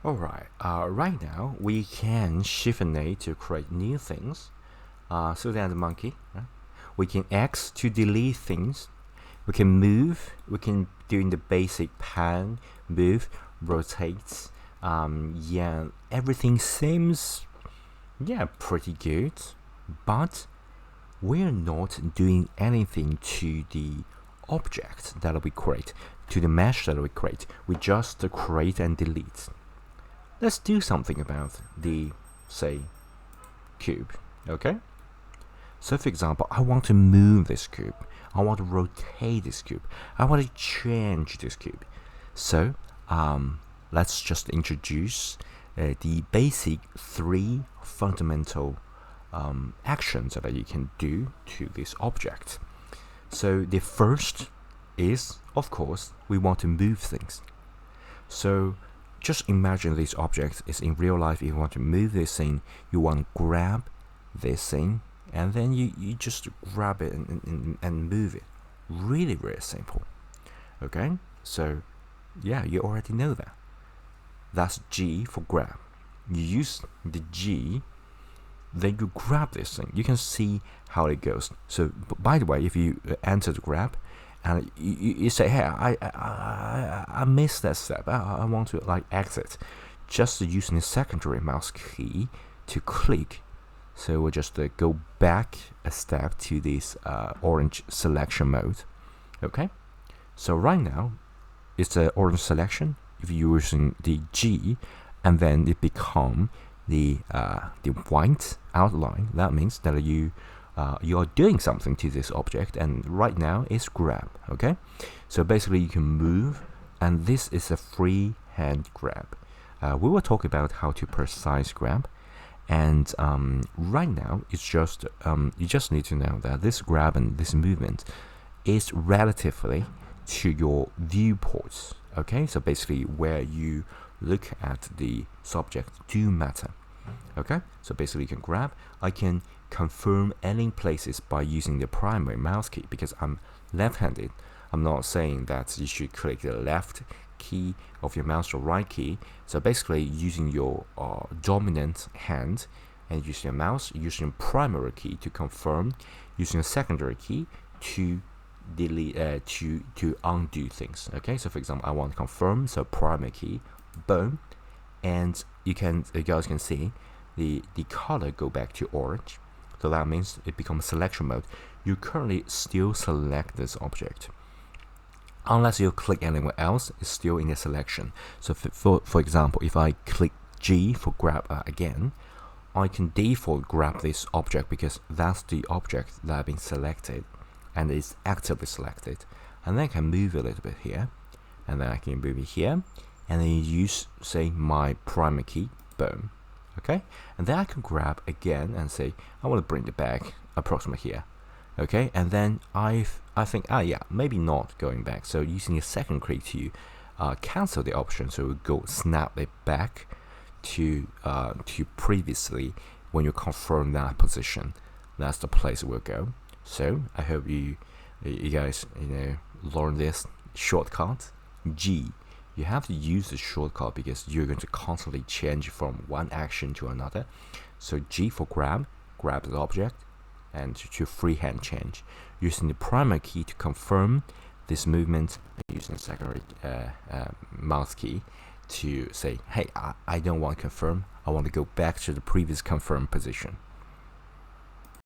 Alright, right now we can shift and A to create new things. So that the monkey, right? We can X to delete things. We can move. We can do in the basic pan, move, rotate. Yeah, everything seems pretty good, but we're not doing anything to the object that we create, to the mesh that we create. We just create and delete. Let's do something about the, say, cube, okay? So for example, I want to move this cube. I want to rotate this cube. I want to change this cube. So let's just introduce the basic three fundamental actions that you can do to this object. So the first is, of course, we want to move things. So just imagine this object is in real life. If you want to move this thing, you want to grab this thing, and then you just grab it and move it. Really, really simple. Okay, so yeah, you already know that. That's G for grab. You use the G, then you grab this thing. You can see how it goes. So by the way, if you enter the grab, and you say, hey, I missed that step. I want to like exit. Just using the secondary mouse key to click. So we'll just go back a step to this orange selection mode. Okay. So right now, it's the orange selection. If you're using the G, and then it become the white outline, that means that you are doing something to this object, and right now it's grab. Okay, so basically you can move, and this is a free hand grab. We will talk about how to precise grab, and right now it's just you just need to know that this grab and this movement is relatively to your viewports. Okay, so basically where you look at the subject do matter. Okay, so basically you can grab. I can confirm any places by using the primary mouse key because I'm left-handed. I'm not saying that you should click the left key of your mouse or right key. So basically using your dominant hand and using your mouse, using primary key to confirm, using a secondary key to delete to undo things. Okay, so for example, I want to confirm, so primary key, boom, and you guys can see the color go back to orange. So that means it becomes selection mode. You currently still select this object. Unless you click anywhere else, it's still in the selection. So for example, if I click G for grab again, I can default grab this object because that's the object that has been selected and is actively selected. And then I can move a little bit here, and then I can move it here, and then you use, say, my primary key, boom. Okay, and then I can grab again and say I want to bring it back approximately here. Okay, and then I think maybe not going back, so using a second key to cancel the option, so we go snap it back to previously when you confirm that position. That's the place we'll go. So I hope you guys learn this shortcut. G. You have to use the shortcut because you're going to constantly change from one action to another. So G for grab the object, and to freehand change. Using the primary key to confirm this movement, using the secondary mouse key to say, hey, I don't want to confirm. I want to go back to the previous confirmed position.